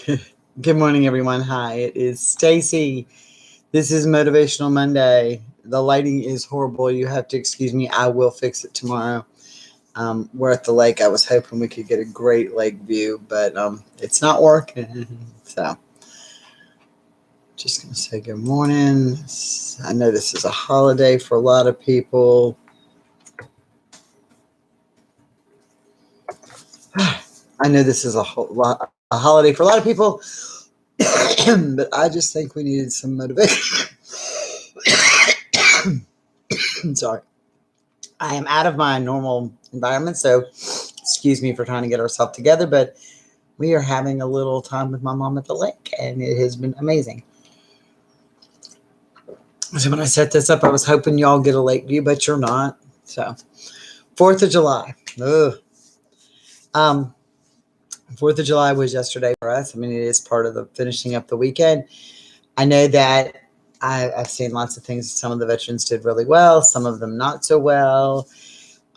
Good morning, everyone. Hi, it is Stacy. This is Motivational Monday. The lighting is horrible. You have to excuse me. I will fix it tomorrow. We're at the lake. I was hoping we could get a great lake view, but it's not working. So, just going to say good morning. I know this is a holiday for a lot of people. I know this is a holiday for a lot of people, but I just think we needed some motivation. I'm sorry. I am out of my normal environment, so excuse me for trying to get ourselves together, but we are having a little time with my mom at the lake, and it has been amazing. So when I set this up, I was hoping y'all get a lake view, but you're not. So 4th of July. Ugh. 4th of July was yesterday for us. I mean, it is part of the finishing up the weekend. I know that I've seen lots of things. Some of the veterans did really well, some of them not so well.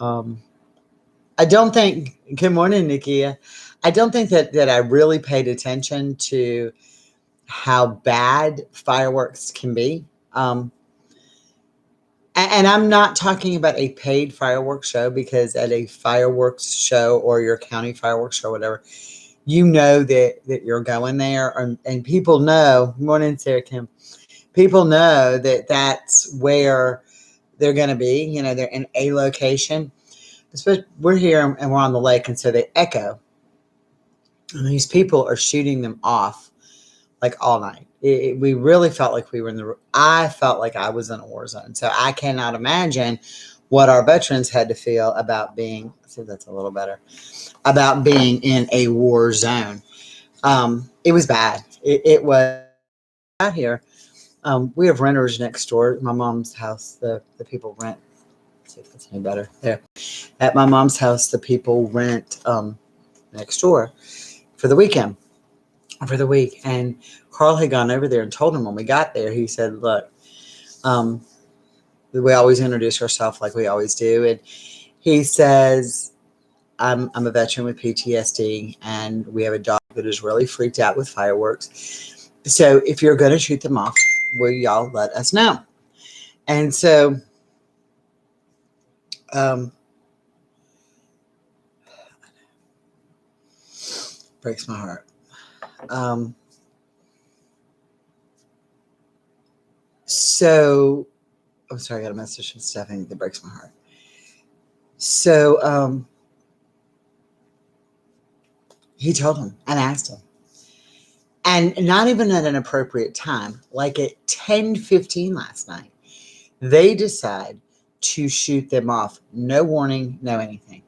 I don't think, good morning, Nikia. I don't think that I really paid attention to how bad fireworks can be. And I'm not talking about a paid fireworks show, because at a fireworks show or your county fireworks show, whatever, you know that you're going there, and people know. Morning, Sarah Kim. People know that that's where they're going to be. You know, they're in a location. Especially, we're here and we're on the lake, and so they echo. And these people are shooting them off like all night. We really felt like we were I felt like I was in a war zone. So I cannot imagine what our veterans had to feel about being, see, that's a little better, about being in a war zone. It was bad. It was out here. We have renters next door. My mom's house, the people rent. Let's see if that's any better. There. At my mom's house, the people rent next door for the weekend, for the week. And Carl had gone over there and told him when we got there, he said, look, we always introduce ourselves like we always do. And he says, I'm a veteran with PTSD, and we have a dog that is really freaked out with fireworks. So if you're going to shoot them off, will y'all let us know? And so breaks my heart. So I'm sorry, I got a message from Stephanie that breaks my heart. So he told him and asked him. And not even at an appropriate time, like at 10:15 last night, they decide to shoot them off. No warning, no anything.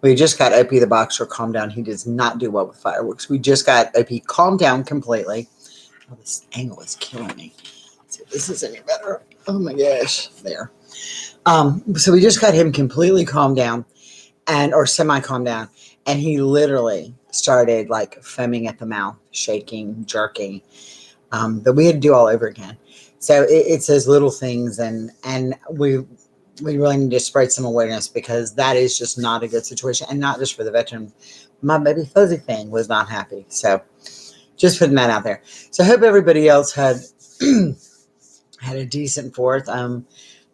We just got Opie the boxer calm down. He does not do well with fireworks. We just got Opie calmed down completely. Oh, this angle is killing me. Let's see if this is any better. Oh my gosh, there. So we just got him completely calmed down, or semi-calmed down, and he literally started like foaming at the mouth, shaking, jerking, that we had to do all over again. So it's those little things, and we really need to spread some awareness, because that is just not a good situation, and not just for the veteran. My baby fuzzy thing was not happy, so just putting that out there. So I hope everybody else had had a decent 4th.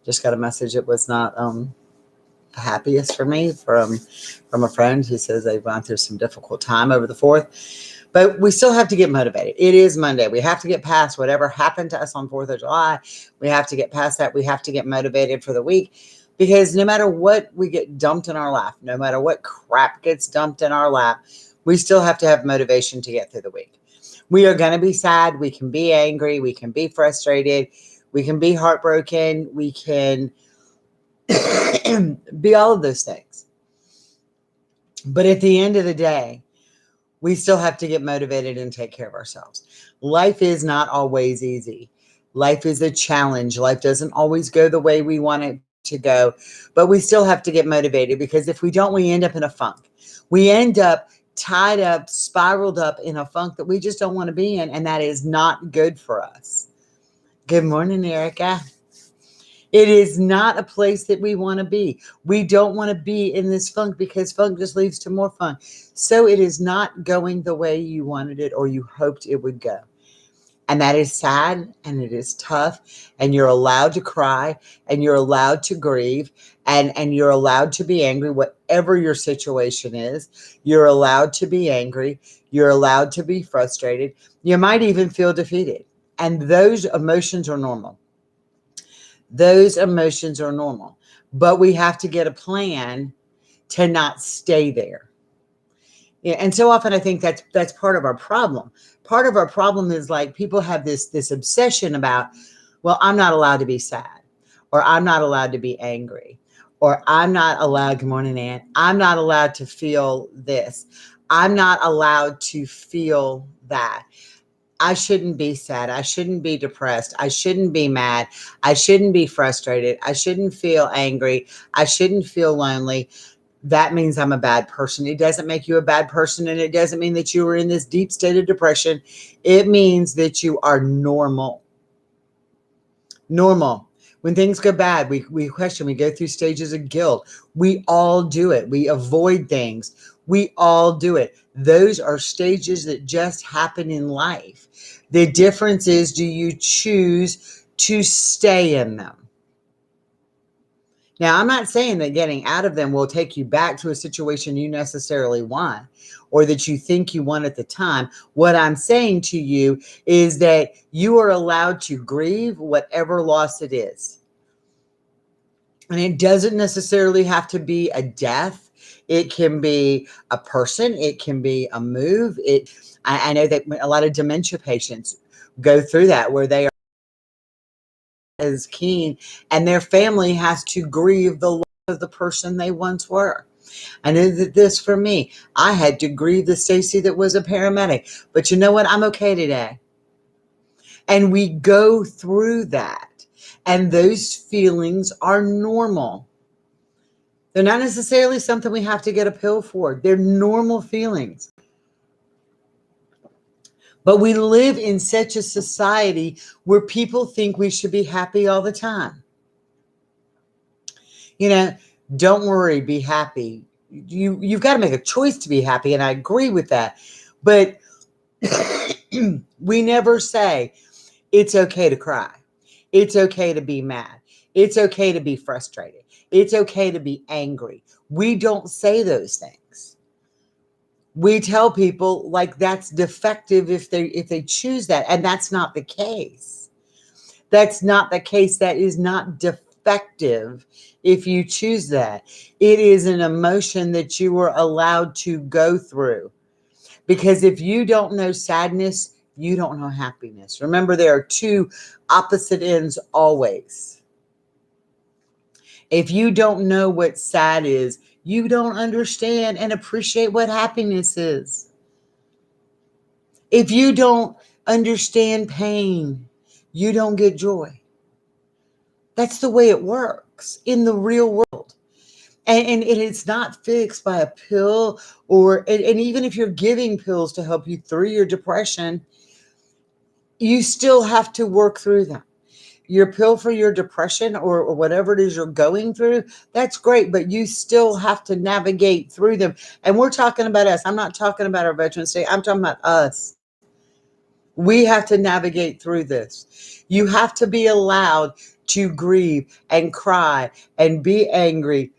Just got a message. It was not the happiest for me from a friend who says they've gone through some difficult time over the 4th. But we still have to get motivated. It is Monday. We have to get past whatever happened to us on 4th of July. We have to get past that. We have to get motivated for the week, because no matter what we get dumped in our lap, no matter what crap gets dumped in our lap, we still have to have motivation to get through the week. We are going to be sad. We can be angry. We can be frustrated. We can be heartbroken. We can be all of those things. But at the end of the day, we still have to get motivated and take care of ourselves. Life is not always easy. Life is a challenge. Life doesn't always go the way we want it to go, but we still have to get motivated, because if we don't, we end up in a funk. We end up tied up, spiraled up in a funk that we just don't want to be in, and that is not good for us. Good morning, Erica. It is not a place that we want to be. We don't want to be in this funk because funk just leads to more funk. So it is not going the way you wanted it or you hoped it would go. And that is sad and it is tough. And you're allowed to cry and you're allowed to grieve and you're allowed to be angry, whatever your situation is. You're allowed to be angry. You're allowed to be frustrated. You might even feel defeated. And those emotions are normal. Those emotions are normal. But we have to get a plan to not stay there. Yeah, and so often I think that's part of our problem. Part of our problem is like people have this obsession about, well, I'm not allowed to be sad, or I'm not allowed to be angry, or I'm not allowed, good morning, Ann. I'm not allowed to feel this. I'm not allowed to feel that. I shouldn't be sad. I shouldn't be depressed. I shouldn't be mad. I shouldn't be frustrated. I shouldn't feel angry. I shouldn't feel lonely. That means I'm a bad person. It doesn't make you a bad person, and it doesn't mean that you are in this deep state of depression. It means that you are normal. Normal. When things go bad, we question, we go through stages of guilt. We all do it. We avoid things. We all do it. Those are stages that just happen in life. The difference is, do you choose to stay in them? Now, I'm not saying that getting out of them will take you back to a situation you necessarily want or that you think you want at the time. What I'm saying to you is that you are allowed to grieve whatever loss it is. And it doesn't necessarily have to be a death. It can be a person. It can be a move. I know that a lot of dementia patients go through that where they are as keen and their family has to grieve the loss of the person they once were. I know that this for me, I had to grieve the Stacy that was a paramedic, but you know what? I'm okay today. And we go through that, and those feelings are normal. They're not necessarily something we have to get a pill for. They're normal feelings. But we live in such a society where people think we should be happy all the time. You know, don't worry, be happy. You've got to make a choice to be happy, and I agree with that. But we never say it's okay to cry. It's okay to be mad. It's okay to be frustrated. It's okay to be angry. We don't say those things. We tell people like that's defective if they choose that, and that's not the case. That's not the case. That is not defective if you choose that. It is an emotion that you were allowed to go through. Because if you don't know sadness, you don't know happiness. Remember, there are two opposite ends always. If you don't know what sad is, you don't understand and appreciate what happiness is. If you don't understand pain, you don't get joy. That's the way it works in the real world. And it's not fixed by a pill and even if you're giving pills to help you through your depression, you still have to work through them. Your pill for your depression or whatever it is you're going through, that's great, but you still have to navigate through them. And we're talking about us. I'm not talking about our veterans state. I'm talking about us. We have to navigate through this. You have to be allowed to grieve and cry and be angry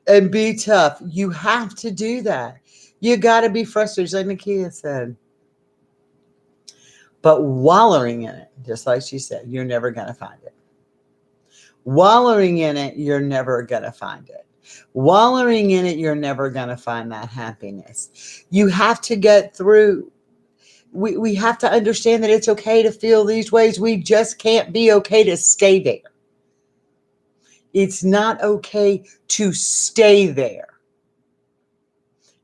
and be tough. You have to do that. You got to be frustrated, like Nakia said. But wallowing in it, just like she said, you're never going to find it. Wallowing in it, you're never going to find it. Wallowing in it, you're never going to find that happiness. You have to get through. We have to understand that it's okay to feel these ways. We just can't be okay to stay there. It's not okay to stay there.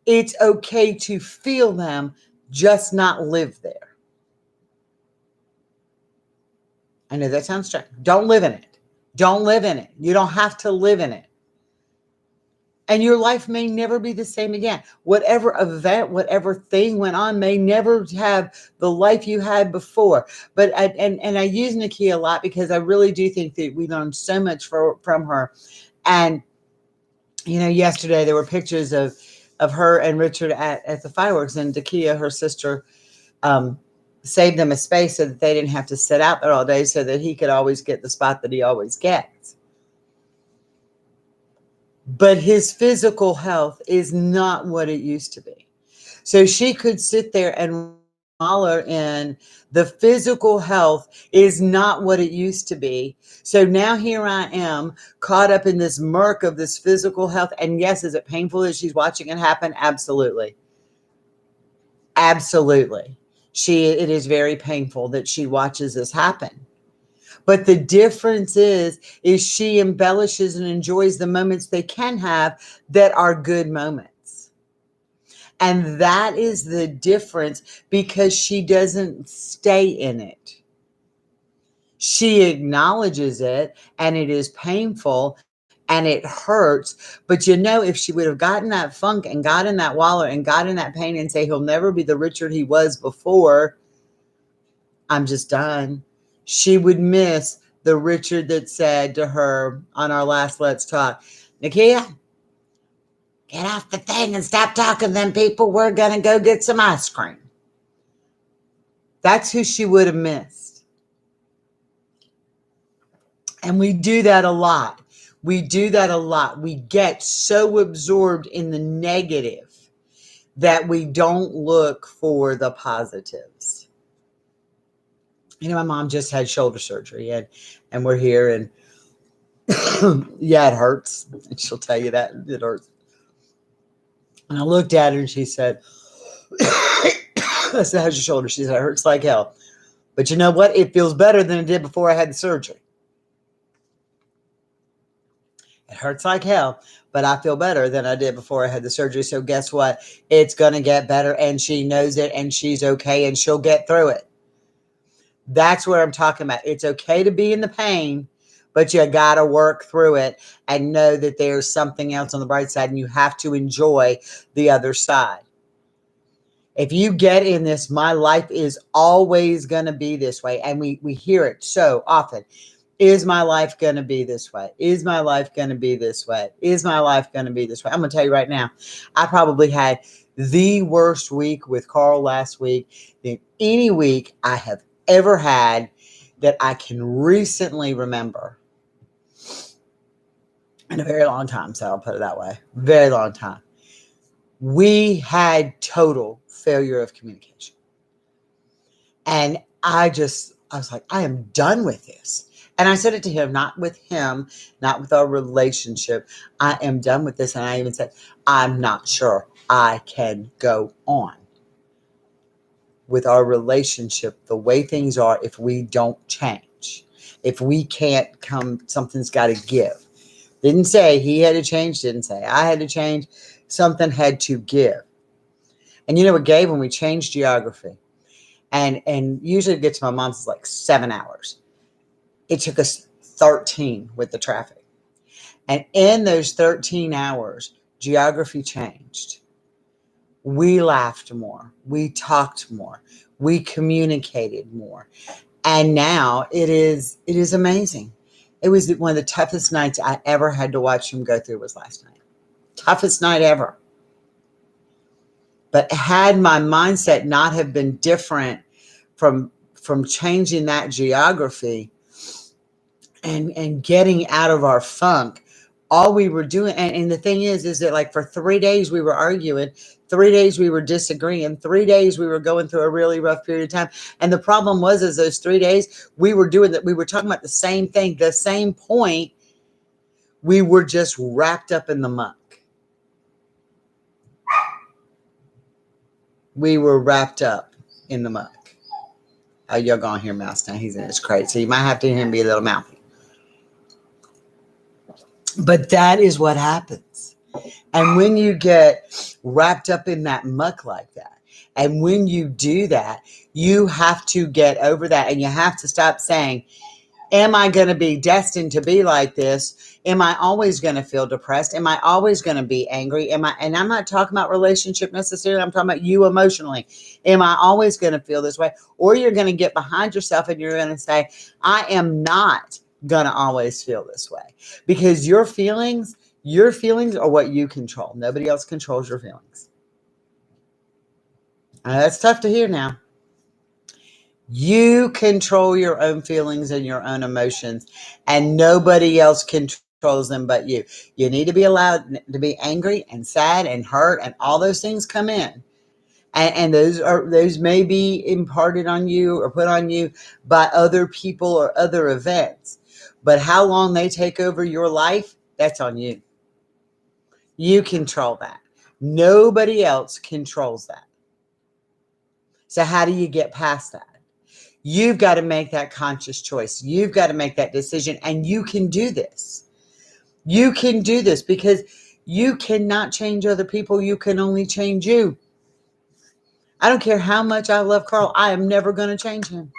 It's okay to feel them, just not live there. I know that sounds strange. Don't live in it. Don't live in it. You don't have to live in it. And your life may never be the same again. Whatever event, whatever thing went on may never have the life you had before. But I use Nakia a lot because I really do think that we learned so much from her. And yesterday there were pictures of her and Richard at the fireworks, and Nakia, her sister, um, saved them a space so that they didn't have to sit out there all day, so that he could always get the spot that he always gets. But his physical health is not what it used to be. So she could sit there and holler in the physical health is not what it used to be. So now here I am caught up in this murk of this physical health. And yes, is it painful that she's watching it happen? Absolutely. Absolutely. It is very painful that she watches this happen. But the difference is she embellishes and enjoys the moments they can have that are good moments. And that is the difference, because she doesn't stay in it. She acknowledges it, and it is painful and it hurts. But if she would have gotten that funk and got in that wallow and got in that pain and say, he'll never be the Richard he was before, I'm just done, she would miss the Richard that said to her on our last Let's Talk, Nakia, get off the thing and stop talking to them people. We're going to go get some ice cream. That's who she would have missed. And we do that a lot. We get so absorbed in the negative that we don't look for the positives. My mom just had shoulder surgery, and we're here, and yeah, it hurts. And she'll tell you that it hurts. And I looked at her and she said, I said, how's your shoulder? She said, it hurts like hell. But you know what? It feels better than it did before I had the surgery. It hurts like hell, but I feel better than I did before I had the surgery. So guess what? It's going to get better, and she knows it, and she's okay, and she'll get through it. That's what I'm talking about. It's okay to be in the pain, but you got to work through it and know that there's something else on the bright side, and you have to enjoy the other side. If you get in this, my life is always going to be this way. And we hear it so often. Is my life going to be this way? Is my life going to be this way? Is my life going to be this way? I'm going to tell you right now, I probably had the worst week with Carl last week than any week I have ever had that I can recently remember in a very long time. So I'll put it that way. Very long time. We had total failure of communication. And I was like, I am done with this. And I said it to him, not with him, not with our relationship. I am done with this. And I even said, I'm not sure I can go on with our relationship the way things are if we don't change. If we can't come, something's got to give. Didn't say he had to change, didn't say I had to change. Something had to give. And you know what gave when we changed geography? And usually to get to my mom's is like 7 hours. It took us 13 with the traffic. And in those 13 hours, geography changed. We laughed more. We talked more. We communicated more. And now it is amazing. It was one of the toughest nights I ever had to watch him go through was last night. Toughest night ever. But had my mindset not have been different from changing that geography and getting out of our funk, all we were doing, and the thing is that like for 3 days we were arguing, 3 days we were disagreeing, 3 days we were going through a really rough period of time. And the problem was those 3 days we were doing that, we were talking about the same thing, the same point. We were just wrapped up in the muck. We were wrapped up in the muck. Oh, y'all gonna hear Mouse now. He's in his crate. So you might have to hear him be a little mouthy. But that is what happens. And when you get wrapped up in that muck like that, and when you do that, you have to get over that, and you have to stop saying, Am I going to be destined to be like this? Am I always going to feel depressed? Am I always going to be angry? And I'm not talking about relationship necessarily. I'm talking about you emotionally. Am I always going to feel this way? Or you're going to get behind yourself and you're going to say, I am not going to always feel this way, because your feelings are what you control. Nobody else controls your feelings. That's tough to hear now. You control your own feelings and your own emotions, and nobody else controls them but you. You need to be allowed to be angry and sad and hurt, and all those things come in. And those may be imparted on you or put on you by other people or other events. But how long they take over your life, that's on you. You control that. Nobody else controls that. So how do you get past that? You've got to make that conscious choice. You've got to make that decision, and you can do this. You can do this because you cannot change other people. You can only change you. I don't care how much I love Carl. I am never going to change him.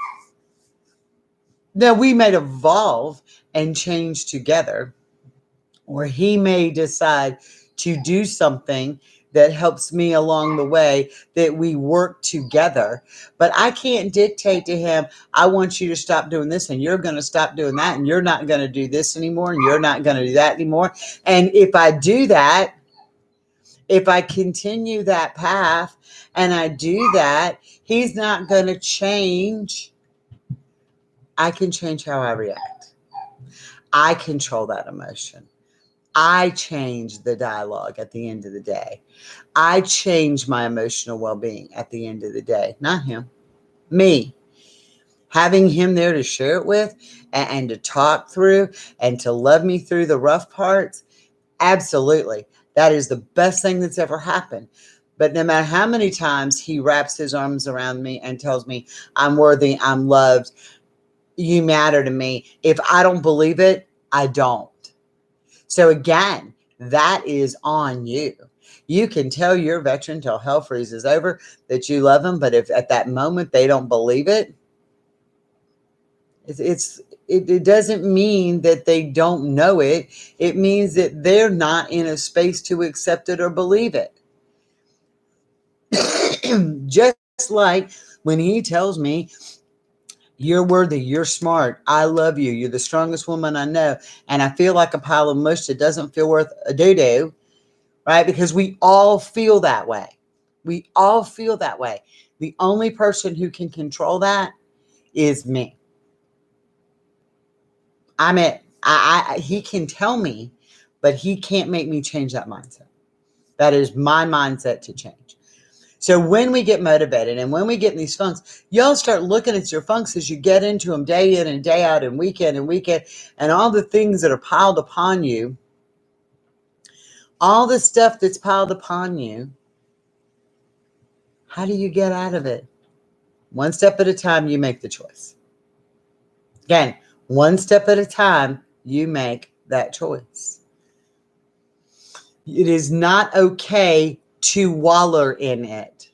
Now, we may evolve and change together, or he may decide to do something that helps me along the way, that we work together. But I can't dictate to him, I want you to stop doing this, and you're going to stop doing that, and you're not going to do this anymore, and you're not going to do that anymore. And if I do that, if I continue that path and I do that, he's not going to change. I can change how I react. I control that emotion. I change the dialogue at the end of the day. I change my emotional well-being at the end of the day, not him, me. Having him there to share it with and to talk through and to love me through the rough parts, absolutely. That is the best thing that's ever happened. But no matter how many times he wraps his arms around me and tells me I'm worthy, I'm loved, you matter to me, if I don't believe it, I don't. So again, that is on you. You can tell your veteran till hell freezes over that you love them, but if at that moment they don't believe it, it doesn't mean that they don't know it. It means that they're not in a space to accept it or believe it. Just like when he tells me, you're worthy, you're smart, I love you, you're the strongest woman I know, and I feel like a pile of mush that doesn't feel worth a doo-doo, right? Because we all feel that way. We all feel that way. The only person who can control that is me. He can tell me, but he can't make me change that mindset. That is my mindset to change. So when we get motivated and when we get in these funks, y'all start looking at your funks as you get into them day in and day out and weekend, and all the things that are piled upon you, all the stuff that's piled upon you. How do you get out of it? One step at a time, you make the choice. Again, one step at a time, you make that choice. It is not okay to wallow in it.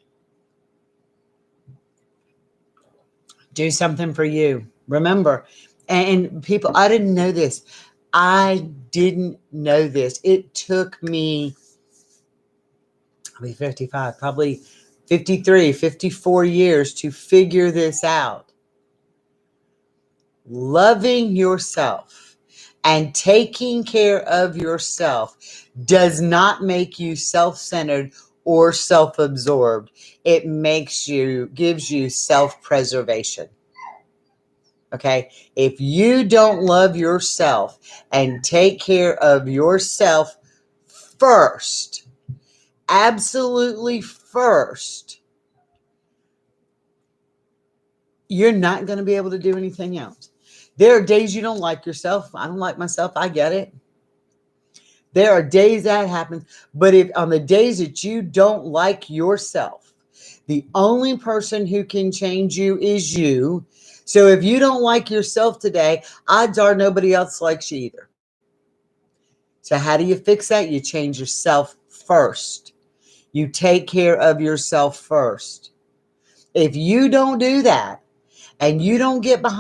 Do something for you. Remember, and people, I didn't know this. I didn't know this. It took me, I'll be 55, probably 53, 54 years to figure this out. Loving yourself and taking care of yourself does not make you self-centered or self-absorbed. It gives you self-preservation. Okay? If you don't love yourself and take care of yourself first, absolutely first, you're not going to be able to do anything else. There are days you don't like yourself. I don't like myself. I get it. There are days that happens. But if on the days that you don't like yourself, the only person who can change you is you. So if you don't like yourself today, odds are nobody else likes you either. So how do you fix that? You change yourself first. You take care of yourself first. If you don't do that and you don't get behind